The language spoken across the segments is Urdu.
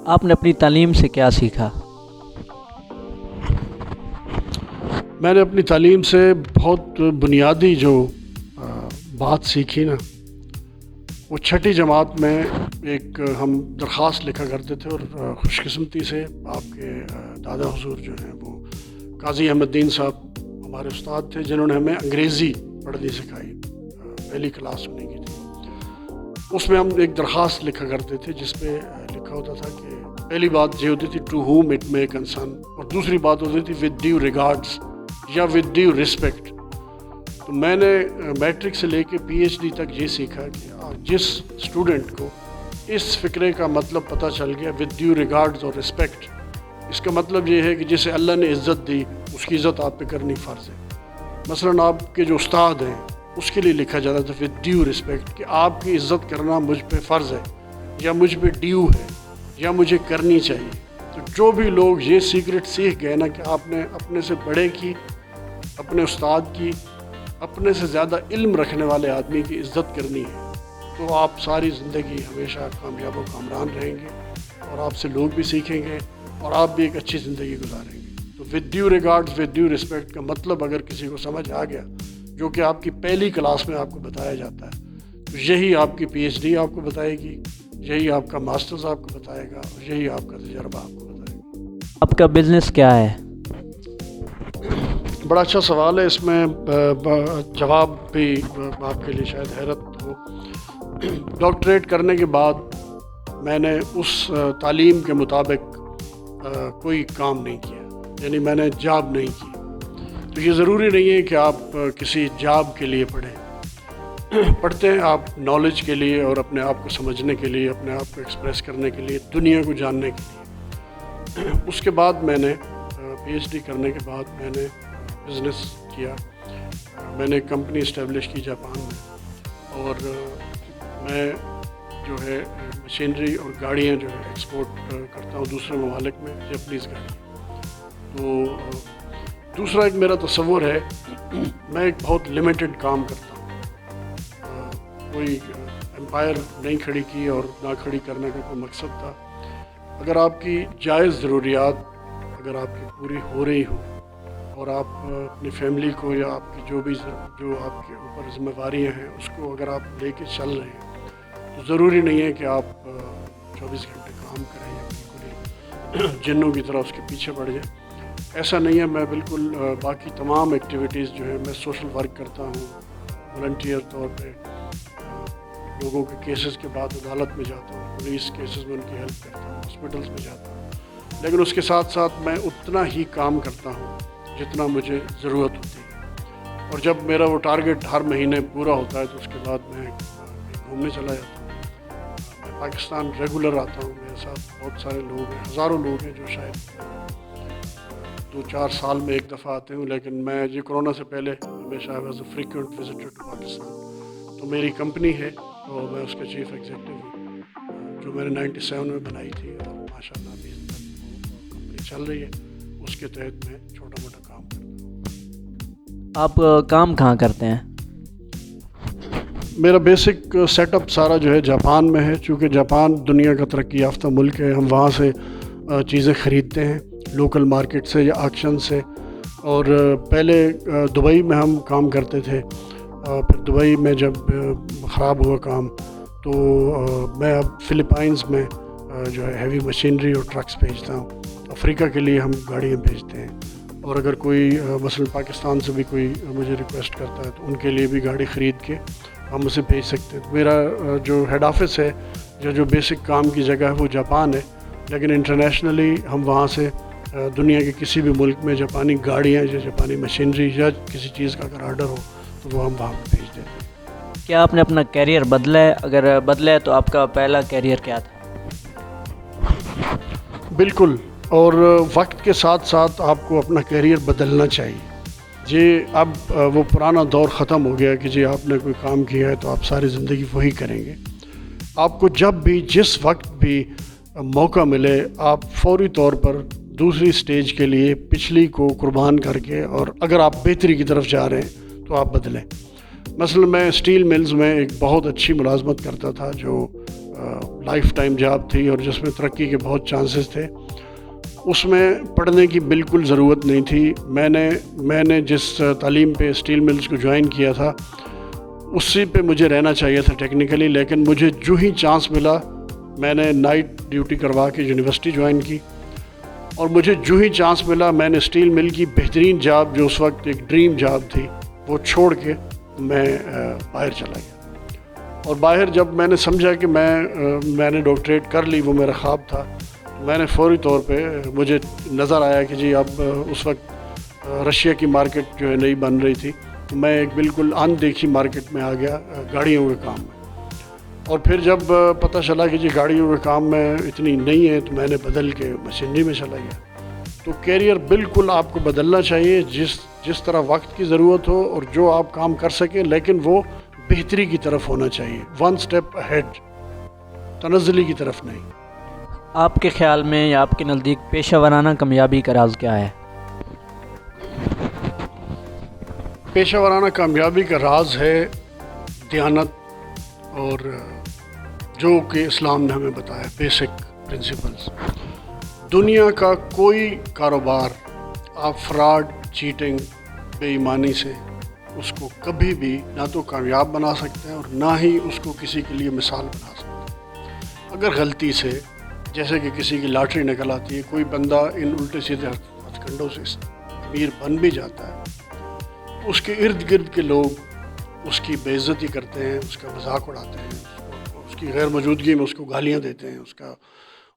آپ نے اپنی تعلیم سے کیا سیکھا؟ میں نے اپنی تعلیم سے بہت بنیادی جو بات سیکھی نا، وہ چھٹی جماعت میں ایک ہم درخواست لکھا کرتے تھے، اور خوش قسمتی سے آپ کے دادا حضور جو ہیں وہ قاضی احمد دین صاحب ہمارے استاد تھے، جنہوں نے ہمیں انگریزی پڑھنی سکھائی، پہلی کلاس انہیں کی تھی۔ اس میں ہم ایک درخواست لکھا کرتے تھے جس پہ لکھا ہوتا تھا کہ پہلی بات یہ ہوتی تھی to whom it may concern, اور دوسری بات ہوتی تھی ود ڈیو ریگارڈس یا ود ڈیو رسپیکٹ۔ تو میں نے میٹرک سے لے کے پی ایچ ڈی تک یہ سیکھا کہ جس اسٹوڈنٹ کو اس فقرے کا مطلب پتہ چل گیا ود ڈیو ریگارڈز اور رسپیکٹ، اس کا مطلب یہ ہے کہ جسے اللہ نے عزت دی اس کی عزت آپ پہ کرنی فرض ہے۔ مثلاً آپ کے جو استاد ہیں اس کے لیے لکھا جاتا تھا ود ڈیو رسپیکٹ، کہ آپ کی عزت کرنا مجھ پہ فرض ہے، یا مجھ پہ ڈیو ہے، یا مجھے کرنی چاہیے۔ تو جو بھی لوگ یہ سیکرٹ سیکھ گئے نا کہ آپ نے اپنے سے بڑے کی، اپنے استاد کی، اپنے سے زیادہ علم رکھنے والے آدمی کی عزت کرنی ہے، تو آپ ساری زندگی ہمیشہ کامیاب و کامران رہیں گے، اور آپ سے لوگ بھی سیکھیں گے، اور آپ بھی ایک اچھی زندگی گزاریں گے۔ تو with due regards with due respect کا مطلب اگر کسی کو سمجھ آ گیا، جو کہ آپ کی پہلی کلاس میں آپ کو بتایا جاتا ہے، تو یہی آپ کی پی ایچ ڈی آپ کو بتائے گی، یہی آپ کا ماسٹرز آپ کو بتائے گا، اور یہی آپ کا تجربہ آپ کو بتائے گا۔ آپ کا بزنس کیا ہے؟ بڑا اچھا سوال ہے، اس میں جواب بھی آپ کے لیے شاید حیرت ہو۔ ڈاکٹریٹ کرنے کے بعد میں نے اس تعلیم کے مطابق کوئی کام نہیں کیا، یعنی میں نے جاب نہیں کی۔ تو یہ ضروری نہیں ہے کہ آپ کسی جاب کے لیے پڑھتے ہیں، آپ نالج کے لیے اور اپنے آپ کو سمجھنے کے لیے، اپنے آپ کو ایکسپریس کرنے کے لیے، دنیا کو جاننے کے لیے۔ اس کے بعد میں نے پی ایچ ڈی کرنے کے بعد میں نے بزنس کیا، میں نے کمپنی اسٹیبلش کی جاپان میں، اور میں جو ہے مشینری اور گاڑیاں جو ہے ایکسپورٹ کرتا ہوں دوسرے ممالک میں، جاپنیز گاڑی۔ تو دوسرا ایک میرا تصور ہے، میں ایک بہت لمیٹڈ کام کرتا ہوں، کوئی امپائر نہیں کھڑی کی اور نہ کھڑی کرنے کا کوئی مقصد تھا۔ اگر آپ کی جائز ضروریات اگر آپ کی پوری ہو رہی ہو، اور آپ اپنی فیملی کو یا آپ کی جو آپ کے اوپر ذمہ داریاں ہیں اس کو اگر آپ لے کے چل رہے ہیں، تو ضروری نہیں ہے کہ آپ 24 گھنٹے کام کریں یا بالکل جنوں کی طرح اس کے پیچھے پڑ جائیں۔ ایسا نہیں ہے، میں بالکل باقی تمام ایکٹیویٹیز جو ہے، میں سوشل ورک کرتا ہوں، والنٹیئر طور پہ لوگوں کے کیسز کے بعد عدالت میں جاتا ہوں، پولیس کیسز میں ان کی ہیلپ کرتا ہوں، ہاسپٹلس میں جاتا ہوں، لیکن اس کے ساتھ ساتھ میں اتنا ہی کام کرتا ہوں جتنا مجھے ضرورت ہوتی ہے۔ اور جب میرا وہ ٹارگیٹ ہر مہینے پورا ہوتا ہے تو اس کے بعد میں گھومنے چلا جاتا ہوں۔ میں پاکستان ریگولر آتا ہوں، میرے ساتھ بہت سارے لوگ ہیں، ہزاروں لوگ ہیں جو شاید 2-4 سال میں ایک دفعہ آتے ہوں، لیکن میں یہ کورونا سے پہلے ہمیشہ I was a frequent visitor to Pakistan. تو میری کمپنی ہے، تو میں اس کا چیف ایگزیکٹو ہوں، جو میں نے 97 میں بنائی تھی، اور ماشاء اللہ ابھی تک کمپنی چل رہی ہے، اس کے تحت میں چھوٹا موٹا کام کرتا ہوں۔ آپ کام کہاں کرتے ہیں؟ میرا بیسک سیٹ اپ سارا جو ہے جاپان میں ہے، چونکہ جاپان دنیا کا ترقی یافتہ ملک ہے، ہم وہاں سے چیزیں خریدتے ہیں لوکل مارکیٹ سے یا آکشن سے۔ اور پہلے دبئی میں ہم کام کرتے تھے، پھر دبئی میں جب خراب ہوا کام تو میں اب فلپائنز میں جو ہے ہیوی مشینری اور ٹرکس بھیجتا ہوں۔ افریقہ کے لیے ہم گاڑیاں بھیجتے ہیں، اور اگر کوئی مثلا پاکستان سے بھی کوئی مجھے ریکویسٹ کرتا ہے تو ان کے لیے بھی گاڑی خرید کے ہم اسے بھیج سکتے ہیں۔ میرا جو ہیڈ آفس ہے یا جو بیسک کام کی جگہ ہے وہ جاپان ہے، لیکن انٹرنیشنلی ہم وہاں سے دنیا کے کسی بھی ملک میں جاپانی گاڑیاں یا جاپانی مشینری یا کسی چیز کا اگر آرڈر ہو تو وہ ہم وہاں پہ بھیج دیتے ہیں۔ کیا آپ نے اپنا کیریئر بدلا ہے؟ اگر بدلا ہے تو آپ کا پہلا کیریئر کیا تھا؟ بالکل، اور وقت کے ساتھ ساتھ آپ کو اپنا کیریئر بدلنا چاہیے۔ جی اب وہ پرانا دور ختم ہو گیا کہ جی آپ نے کوئی کام کیا ہے تو آپ ساری زندگی وہی کریں گے۔ آپ کو جب بھی جس وقت بھی موقع ملے، آپ فوری طور پر دوسری سٹیج کے لیے پچھلی کو قربان کر کے، اور اگر آپ بہتری کی طرف جا رہے ہیں تو آپ بدلیں۔ مثلا میں اسٹیل ملز میں ایک بہت اچھی ملازمت کرتا تھا جو لائف ٹائم جاب تھی اور جس میں ترقی کے بہت چانسز تھے، اس میں پڑھنے کی بالکل ضرورت نہیں تھی۔ میں نے جس تعلیم پہ اسٹیل ملز کو جوائن کیا تھا اسی پہ مجھے رہنا چاہیے تھا ٹیکنیکلی، لیکن مجھے جو ہی چانس ملا میں نے نائٹ ڈیوٹی کروا کے یونیورسٹی جوائن کی، اور مجھے جو ہی چانس ملا میں نے اسٹیل مل کی بہترین جاب جو اس وقت ایک ڈریم جاب تھی وہ چھوڑ کے میں باہر چلا گیا۔ اور باہر جب میں نے سمجھا کہ میں نے ڈاکٹریٹ کر لی، وہ میرا خواب تھا، میں نے فوری طور پہ مجھے نظر آیا کہ جی اب اس وقت رشیا کی مارکیٹ جو ہے نئی بن رہی تھی، میں ایک بالکل اندیکھی مارکیٹ میں آ گیا گاڑیوں کے کام میں۔ اور پھر جب پتہ چلا کہ جی گاڑیوں کے کام میں اتنی نہیں ہے تو میں نے بدل کے مشینری میں چلا گیا۔ تو کیریئر بالکل آپ کو بدلنا چاہیے جس طرح وقت کی ضرورت ہو اور جو آپ کام کر سکیں، لیکن وہ بہتری کی طرف ہونا چاہیے، ون سٹیپ اہیڈ، تنزلی کی طرف نہیں۔ آپ کے خیال میں یا آپ کے نزدیک پیشہ ورانہ کامیابی کا راز کیا ہے؟ پیشہ ورانہ کامیابی کا راز ہے دیانت، اور جو کہ اسلام نے ہمیں بتایا بیسک پرنسپلز۔ دنیا کا کوئی کاروبار آپ فراڈ، چیٹنگ، بے ایمانی سے اس کو کبھی بھی نہ تو کامیاب بنا سکتے ہیں اور نہ ہی اس کو کسی کے لیے مثال بنا سکتے ہیں۔ اگر غلطی سے جیسے کہ کسی کی لاٹری نکل آتی ہے، کوئی بندہ ان الٹے سیدھے ہتھ کنڈوں سے امیر بن بھی جاتا ہے، اس کے ارد گرد کے لوگ اس کی بے عزتی کرتے ہیں، اس کا مذاق اڑاتے ہیں، اس کی غیر موجودگی میں اس کو گالیاں دیتے ہیں،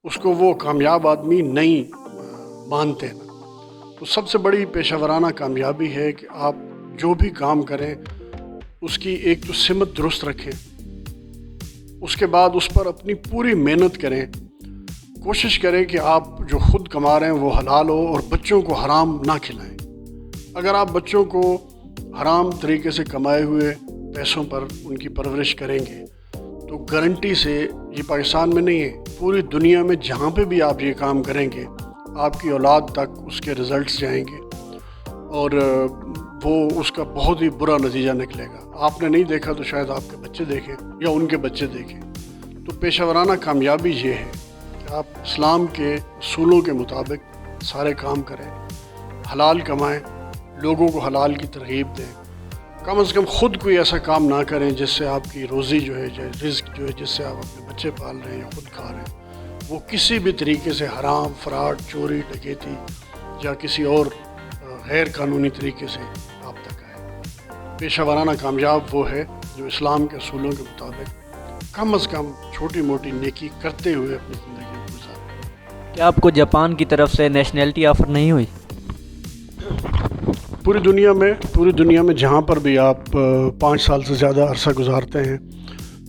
اس کو وہ کامیاب آدمی نہیں مانتے نا۔ تو سب سے بڑی پیشہ ورانہ کامیابی ہے کہ آپ جو بھی کام کریں اس کی ایک تو سمت درست رکھیں، اس کے بعد اس پر اپنی پوری محنت کریں، کوشش کریں کہ آپ جو خود کما رہے ہیں وہ حلال ہو اور بچوں کو حرام نہ کھلائیں۔ اگر آپ بچوں کو حرام طریقے سے کمائے ہوئے پیسوں پر ان کی پرورش کریں گے تو گارنٹی سے، یہ پاکستان میں نہیں ہے، پوری دنیا میں جہاں پہ بھی آپ یہ کام کریں گے آپ کی اولاد تک اس کے رزلٹس جائیں گے اور وہ اس کا بہت ہی برا نتیجہ نکلے گا۔ آپ نے نہیں دیکھا تو شاید آپ کے بچے دیکھیں یا ان کے بچے دیکھیں۔ تو پیشہ ورانہ کامیابی یہ ہے کہ آپ اسلام کے اصولوں کے مطابق سارے کام کریں، حلال کمائیں، لوگوں کو حلال کی ترغیب دیں، کم از کم خود کوئی ایسا کام نہ کریں جس سے آپ کی روزی جو ہے، رزق جو ہے، جس سے آپ اپنے بچے پال رہے ہیں یا خود کھا رہے ہیں، وہ کسی بھی طریقے سے حرام، فراڈ، چوری، ڈکیتی یا کسی اور غیر قانونی طریقے سے آپ تک آئے۔ پیشہ ورانہ کامیاب وہ ہے جو اسلام کے اصولوں کے مطابق کم از کم چھوٹی موٹی نیکی کرتے ہوئے اپنی زندگی گزارے۔ کیا آپ کو جاپان کی طرف سے نیشنلٹی آفر نہیں ہوئی؟ پوری دنیا میں جہاں پر بھی آپ 5 سال سے زیادہ عرصہ گزارتے ہیں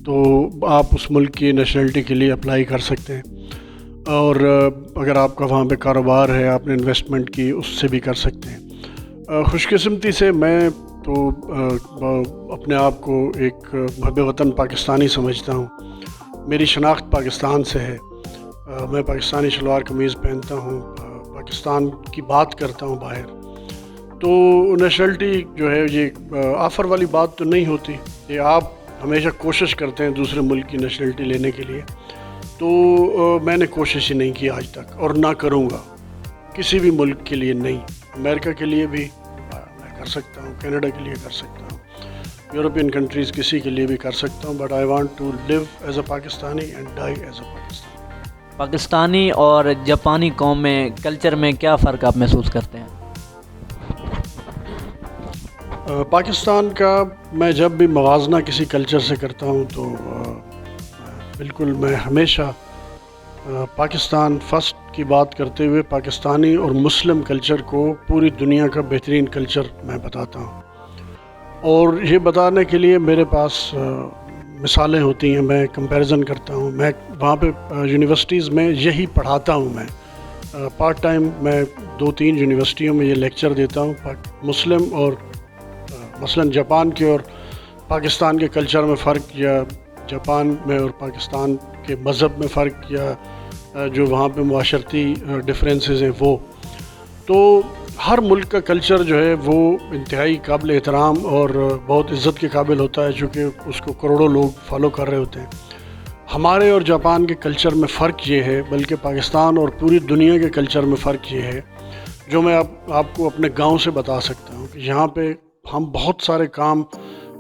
تو آپ اس ملک کی نیشنلٹی کے لیے اپلائی کر سکتے ہیں، اور اگر آپ کا وہاں پہ کاروبار ہے، آپ نے انویسٹمنٹ کی، اس سے بھی کر سکتے ہیں۔ خوش قسمتی سے میں تو اپنے آپ کو ایک محب وطن پاکستانی سمجھتا ہوں، میری شناخت پاکستان سے ہے، میں پاکستانی شلوار قمیض پہنتا ہوں، پاکستان کی بات کرتا ہوں باہر۔ تو نیشنلٹی جو ہے یہ آفر والی بات تو نہیں ہوتی، یہ آپ ہمیشہ کوشش کرتے ہیں دوسرے ملک کی نیشنلٹی لینے کے لیے، تو میں نے کوشش ہی نہیں کی آج تک اور نہ کروں گا، کسی بھی ملک کے لیے نہیں۔ امریکہ کے لیے بھی میں کر سکتا ہوں، کینیڈا کے لیے کر سکتا ہوں، یورپین کنٹریز کسی کے لیے بھی کر سکتا ہوں، but I want to live as a Pakistani and die as a Pakistani. Pakistani اور جاپانی قوم میں کلچر میں کیا فرق آپ محسوس کرتے ہیں؟ پاکستان کا میں جب بھی موازنہ کسی کلچر سے کرتا ہوں تو بالکل میں ہمیشہ پاکستان فرسٹ کی بات کرتے ہوئے پاکستانی اور مسلم کلچر کو پوری دنیا کا بہترین کلچر میں بتاتا ہوں، اور یہ بتانے کے لیے میرے پاس مثالیں ہوتی ہیں، میں کمپیریزن کرتا ہوں۔ میں وہاں پہ یونیورسٹیز میں یہی پڑھاتا ہوں، میں پارٹ ٹائم میں 2-3 یونیورسٹیوں میں یہ لیکچر دیتا ہوں، مسلم اور مثلاً جاپان کے اور پاکستان کے کلچر میں فرق، یا جاپان میں اور پاکستان کے مذہب میں فرق، یا جو وہاں پہ معاشرتی ڈفرینسز ہیں وہ، تو ہر ملک کا کلچر جو ہے وہ انتہائی قابل احترام اور بہت عزت کے قابل ہوتا ہے، چونکہ اس کو کروڑوں لوگ فالو کر رہے ہوتے ہیں۔ ہمارے اور جاپان کے کلچر میں فرق یہ ہے، بلکہ پاکستان اور پوری دنیا کے کلچر میں فرق یہ ہے، جو میں آپ کو اپنے گاؤں سے بتا سکتا ہوں کہ یہاں پہ ہم بہت سارے کام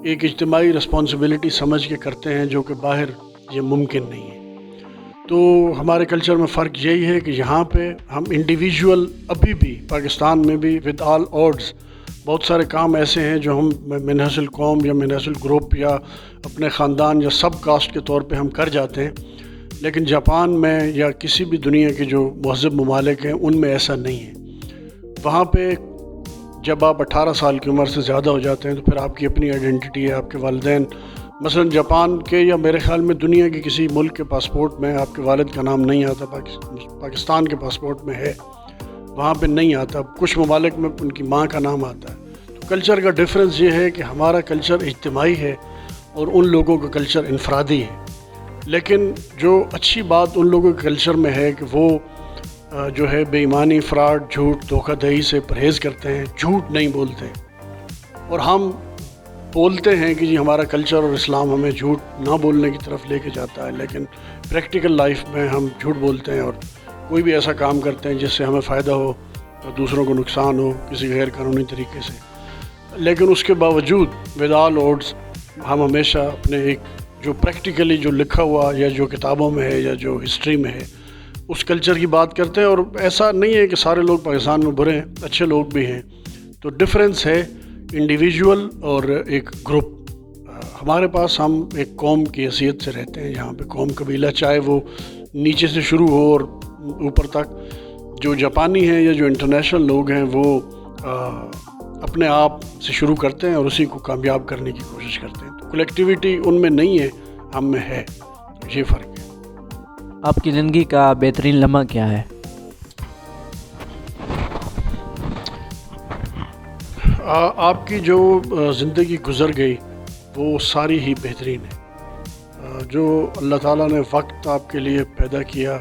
ایک اجتماعی رسپانسبلٹی سمجھ کے کرتے ہیں، جو کہ باہر یہ ممکن نہیں ہے۔ تو ہمارے کلچر میں فرق یہی ہے کہ یہاں پہ ہم انڈیویژول ابھی بھی پاکستان میں بھی ود آل آڈز بہت سارے کام ایسے ہیں جو ہم منحصل قوم یا منحصل گروپ یا اپنے خاندان یا سب کاسٹ کے طور پہ ہم کر جاتے ہیں، لیکن جاپان میں یا کسی بھی دنیا کے جو مہذب ممالک ہیں ان میں ایسا نہیں ہے۔ وہاں پہ جب آپ 18 سال کی عمر سے زیادہ ہو جاتے ہیں تو پھر آپ کی اپنی آئیڈینٹی ہے، آپ کے والدین مثلا جاپان کے یا میرے خیال میں دنیا کے کسی ملک کے پاسپورٹ میں آپ کے والد کا نام نہیں آتا، پاکستان کے پاسپورٹ میں ہے، وہاں پہ نہیں آتا، کچھ ممالک میں ان کی ماں کا نام آتا ہے۔ تو کلچر کا ڈفرینس یہ ہے کہ ہمارا کلچر اجتماعی ہے اور ان لوگوں کا کلچر انفرادی ہے، لیکن جو اچھی بات ان لوگوں کے کلچر میں ہے کہ وہ جو ہے بے ایمانی، فراڈ، جھوٹ، دھوکہ دہی سے پرہیز کرتے ہیں، جھوٹ نہیں بولتے، اور ہم بولتے ہیں کہ جی ہمارا کلچر اور اسلام ہمیں جھوٹ نہ بولنے کی طرف لے کے جاتا ہے، لیکن پریکٹیکل لائف میں ہم جھوٹ بولتے ہیں اور کوئی بھی ایسا کام کرتے ہیں جس سے ہمیں فائدہ ہو اور دوسروں کو نقصان ہو کسی غیر قانونی طریقے سے، لیکن اس کے باوجود ود آل آڈز ہم ہمیشہ اپنے ایک جو پریکٹیکلی جو لکھا ہوا یا جو کتابوں میں ہے یا جو ہسٹری میں ہے اس کلچر کی بات کرتے ہیں۔ اور ایسا نہیں ہے کہ سارے لوگ پاکستان میں برے ہیں، اچھے لوگ بھی ہیں، تو ڈفرینس ہے انڈیویژول اور ایک گروپ۔ ہمارے پاس ہم ایک قوم کی حیثیت سے رہتے ہیں یہاں پہ، قوم قبیلہ، چاہے وہ نیچے سے شروع ہو اور اوپر تک۔ جو جاپانی ہیں یا جو انٹرنیشنل لوگ ہیں وہ اپنے آپ سے شروع کرتے ہیں اور اسی کو کامیاب کرنے کی کوشش کرتے ہیں، تو کلیکٹیویٹی ان میں نہیں ہے، ہم میں ہے، یہ فرق ہے۔ آپ کی زندگی کا بہترین لمحہ کیا ہے؟ آپ کی جو زندگی گزر گئی وہ ساری ہی بہترین ہے۔ جو اللہ تعالیٰ نے وقت آپ کے لیے پیدا کیا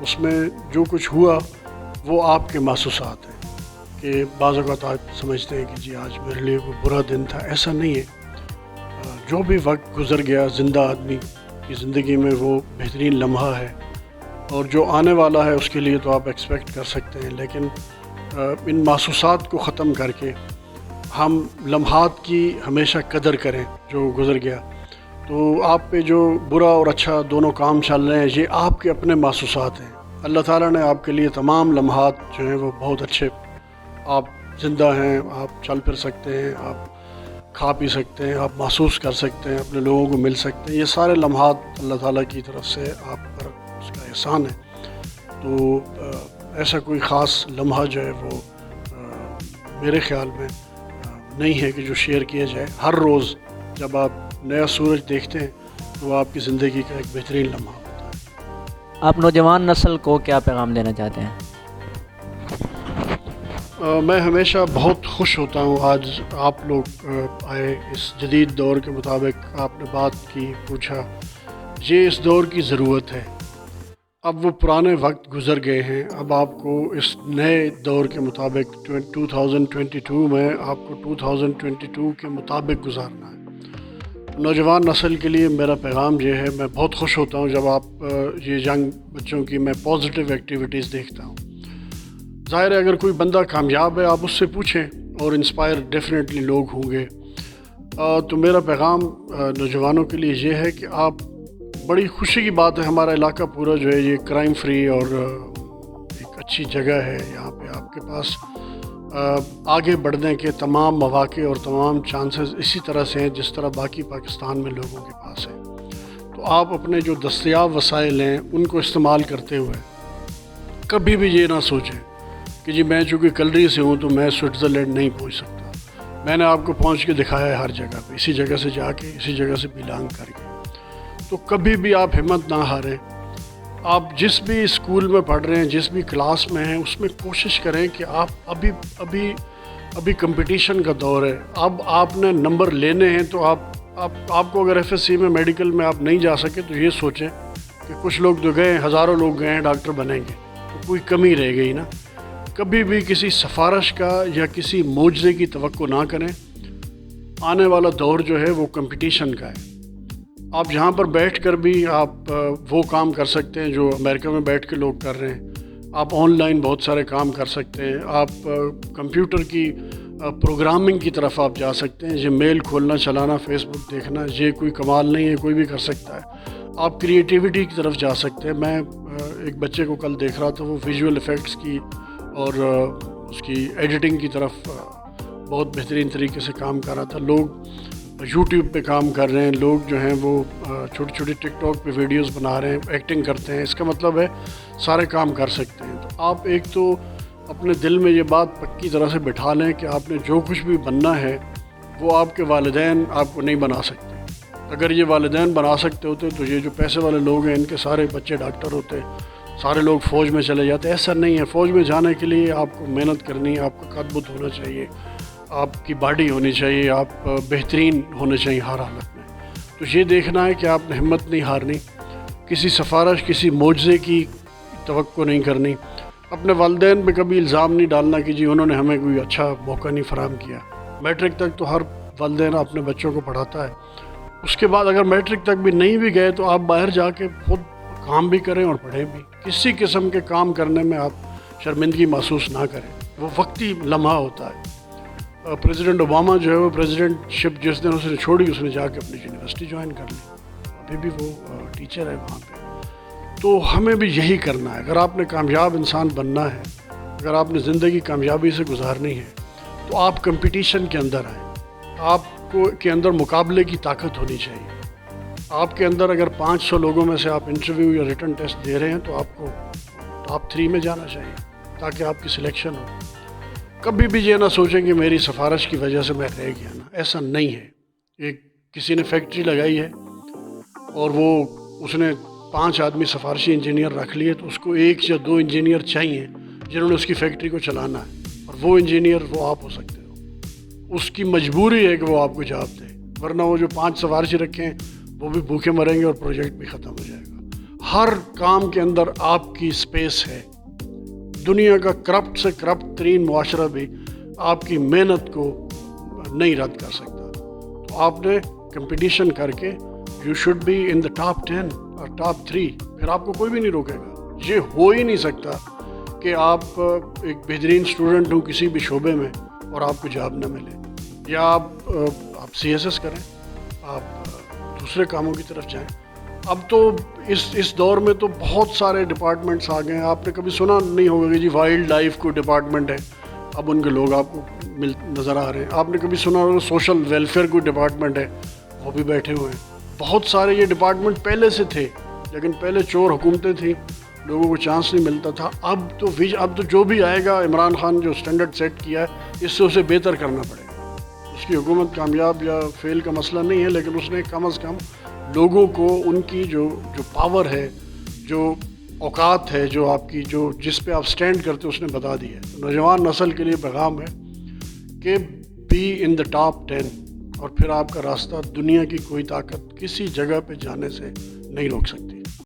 اس میں جو کچھ ہوا وہ آپ کے محسوسات ہیں، کہ بعض اوقات آپ سمجھتے ہیں کہ جی آج میرے لیے کوئی برا دن تھا، ایسا نہیں ہے۔ جو بھی وقت گزر گیا زندہ آدمی کی زندگی میں وہ بہترین لمحہ ہے، اور جو آنے والا ہے اس کے لیے تو آپ ایکسپیکٹ کر سکتے ہیں، لیکن ان محسوسات کو ختم کر کے ہم لمحات کی ہمیشہ قدر کریں جو گزر گیا۔ تو آپ پہ جو برا اور اچھا دونوں کام چل رہے ہیں یہ آپ کے اپنے محسوسات ہیں۔ اللہ تعالیٰ نے آپ کے لیے تمام لمحات جو ہیں وہ بہت اچھے، آپ زندہ ہیں، آپ چل پھر سکتے ہیں، آپ کھا پی سکتے ہیں، آپ محسوس کر سکتے ہیں، اپنے لوگوں کو مل سکتے ہیں، یہ سارے لمحات اللہ تعالیٰ کی طرف سے آپ پر اس کا احسان ہے۔ تو ایسا کوئی خاص لمحہ جو ہے وہ میرے خیال میں نہیں ہے کہ جو شیئر کیا جائے۔ ہر روز جب آپ نیا سورج دیکھتے ہیں تو وہ آپ کی زندگی کا ایک بہترین لمحہ ہوتا ہے۔ آپ نوجوان نسل کو کیا پیغام دینا چاہتے ہیں؟ میں ہمیشہ بہت خوش ہوتا ہوں آج آپ لوگ آئے اس جدید دور کے مطابق، آپ نے بات کی، پوچھا، یہ اس دور کی ضرورت ہے۔ اب وہ پرانے وقت گزر گئے ہیں، اب آپ کو اس نئے دور کے مطابق 2022 میں آپ کو 2022 کے مطابق گزارنا ہے۔ نوجوان نسل کے لیے میرا پیغام یہ ہے، میں بہت خوش ہوتا ہوں جب آپ یہ ینگ بچوں کی میں پازیٹیو ایکٹیویٹیز دیکھتا ہوں۔ ظاہر ہے اگر کوئی بندہ کامیاب ہے آپ اس سے پوچھیں، اور انسپائر ڈیفینیٹلی لوگ ہوں گے۔ تو میرا پیغام نوجوانوں کے لیے یہ ہے کہ آپ، بڑی خوشی کی بات ہے ہمارا علاقہ پورا جو ہے یہ کرائم فری اور ایک اچھی جگہ ہے، یہاں پہ آپ کے پاس آگے بڑھنے کے تمام مواقع اور تمام چانسز اسی طرح سے ہیں جس طرح باقی پاکستان میں لوگوں کے پاس ہے۔ تو آپ اپنے جو دستیاب وسائل ہیں ان کو استعمال کرتے ہوئے کبھی بھی یہ نہ سوچیں کہ جی میں چونکہ کلری سے ہوں تو میں سوئٹزرلینڈ نہیں پہنچ سکتا۔ میں نے آپ کو پہنچ کے دکھایا ہے ہر جگہ پہ، اسی جگہ سے جا کے، اسی جگہ سے بلانگ کر کے۔ تو کبھی بھی آپ ہمت نہ ہاریں۔ آپ جس بھی اسکول میں پڑھ رہے ہیں، جس بھی کلاس میں ہیں، اس میں کوشش کریں کہ آپ ابھی کمپٹیشن کا دور ہے، اب آپ نے نمبر لینے ہیں، تو آپ کو اگر ایف ایس سی میں میڈیکل میں آپ نہیں جا سکے تو یہ سوچیں کہ کچھ لوگ جو گئے، ہزاروں لوگ گئے ہیں ڈاکٹر بنیں گے، تو کوئی کمی رہ گئی نا۔ کبھی بھی کسی سفارش کا یا کسی معجزے کی توقع نہ کریں۔ آنے والا دور جو ہے وہ کمپٹیشن کا ہے۔ آپ یہاں پر بیٹھ کر بھی آپ وہ کام کر سکتے ہیں جو امریکہ میں بیٹھ کے لوگ کر رہے ہیں. آپ آن لائن بہت سارے کام کر سکتے ہیں. آپ کمپیوٹر کی پروگرامنگ کی طرف آپ جا سکتے ہیں. یہ میل کھولنا چلانا فیس بک دیکھنا یہ کوئی کمال نہیں ہے, کوئی بھی کر سکتا ہے. آپ کریٹیوٹی کی طرف جا سکتے ہیں. میں ایک بچے کو کل دیکھ رہا تھا, وہ ویژول ایفیکٹس کی اور اس کی ایڈیٹنگ کی طرف بہت بہترین طریقے سے کام کر رہا تھا. لوگ یوٹیوب پہ کام کر رہے ہیں, لوگ جو ہیں وہ چھوٹی چھوٹی ٹک ٹاک پہ ویڈیوز بنا رہے ہیں, ایکٹنگ کرتے ہیں. اس کا مطلب ہے سارے کام کر سکتے ہیں. تو آپ ایک تو اپنے دل میں یہ بات پکی طرح سے بٹھا لیں کہ آپ نے جو کچھ بھی بننا ہے وہ آپ کے والدین آپ کو نہیں بنا سکتے. اگر یہ والدین بنا سکتے ہوتے تو یہ جو پیسے والے لوگ ہیں ان کے سارے بچے ڈاکٹر ہوتے, سارے لوگ فوج میں چلے جاتے. ایسا نہیں ہے. فوج میں جانے کے لیے آپ کو محنت کرنی ہے, آپ کا قد بت ہونا چاہیے, آپ کی باڈی ہونی چاہیے, آپ بہترین ہونے چاہیے ہر حالت میں. تو یہ دیکھنا ہے کہ آپ نے ہمت نہیں ہارنی, کسی سفارش کسی معجزے کی توقع نہیں کرنی. اپنے والدین پہ کبھی الزام نہیں ڈالنا کہ جی انہوں نے ہمیں کوئی اچھا موقع نہیں فراہم کیا. میٹرک تک تو ہر والدین اپنے بچوں کو پڑھاتا ہے. اس کے بعد اگر میٹرک تک بھی نہیں بھی گئے تو آپ باہر جا کے خود کام بھی کریں اور پڑھیں بھی. کسی قسم کے کام کرنے میں آپ شرمندگی محسوس نہ کریں, وہ وقتی لمحہ ہوتا ہے. پریزیڈنٹ اوباما جو ہے وہ پریزیڈنٹ شپ جس دن اس نے چھوڑی اس نے جا کے اپنی یونیورسٹی جوائن کر لی, ابھی بھی وہ ٹیچر ہے وہاں پہ. تو ہمیں بھی یہی کرنا ہے. اگر آپ نے کامیاب انسان بننا ہے, اگر آپ نے زندگی کامیابی سے گزارنی ہے تو آپ کمپٹیشن کے اندر آئیں. آپ کو کے اندر مقابلے کی طاقت ہونی چاہیے. آپ کے اندر اگر 500 لوگوں میں سے آپ انٹرویو یا ریٹن ٹیسٹ دے رہے ہیں تو آپ کو ٹاپ 3 میں جانا چاہیے تاکہ آپ کی سلیکشن ہو. کبھی بھی یہ نہ سوچیں کہ میری سفارش کی وجہ سے میں رہ گیا نا, ایسا نہیں ہے. ایک کسی نے فیکٹری لگائی ہے اور وہ اس نے 5 آدمی سفارشی انجینئر رکھ لیے تو اس کو 1 یا 2 انجینئر چاہیے جنہوں نے اس کی فیکٹری کو چلانا ہے, اور وہ انجینئر وہ آپ ہو سکتے ہو. اس کی مجبوری ہے کہ وہ آپ کو جاب دے, ورنہ وہ جو 5 سفارشی رکھیں وہ بھی بھوکے مریں گے اور پروجیکٹ بھی ختم ہو جائے گا. ہر کام کے اندر آپ کی سپیس ہے. دنیا کا کرپٹ سے کرپٹ ترین معاشرہ بھی آپ کی محنت کو نہیں رد کر سکتا. تو آپ نے کمپٹیشن کر کے you should be in the top 10 اور ٹاپ 3, پھر آپ کو کوئی بھی نہیں روکے گا. یہ ہو ہی نہیں سکتا کہ آپ ایک بہترین اسٹوڈنٹ ہوں کسی بھی شعبے میں اور آپ کو جاب نہ ملے, یا آپ CSS کریں, آپ دوسرے کاموں کی طرف جائیں. اب تو اس دور میں تو بہت سارے ڈپارٹمنٹس آ گئے ہیں. آپ نے کبھی سنا نہیں ہوگا کہ جی وائلڈ لائف کوئی ڈپارٹمنٹ ہے, اب ان کے لوگ آپ کو نظر آ رہے ہیں. آپ نے کبھی سنا ہوگا سوشل ویلفیئر کوئی ڈپارٹمنٹ ہے, وہ بھی بیٹھے ہوئے ہیں. بہت سارے یہ ڈپارٹمنٹ پہلے سے تھے, لیکن پہلے چور حکومتیں تھیں, لوگوں کو چانس نہیں ملتا تھا. اب تو جو بھی آئے گا, عمران خان جو اسٹینڈرڈ سیٹ کیا ہے اس سے اسے بہتر کرنا پڑے گا. اس کی حکومت کامیاب یا فیل کا مسئلہ نہیں ہے, لیکن اس نے کم از کم لوگوں کو ان کی جو پاور ہے, جو اوقات ہے, جو آپ کی جس پہ آپ سٹینڈ کرتے اس نے بتا دی ہے. نوجوان نسل کے لیے پیغام ہے کہ بی ان دا ٹاپ 10, اور پھر آپ کا راستہ دنیا کی کوئی طاقت کسی جگہ پہ جانے سے نہیں روک سکتی.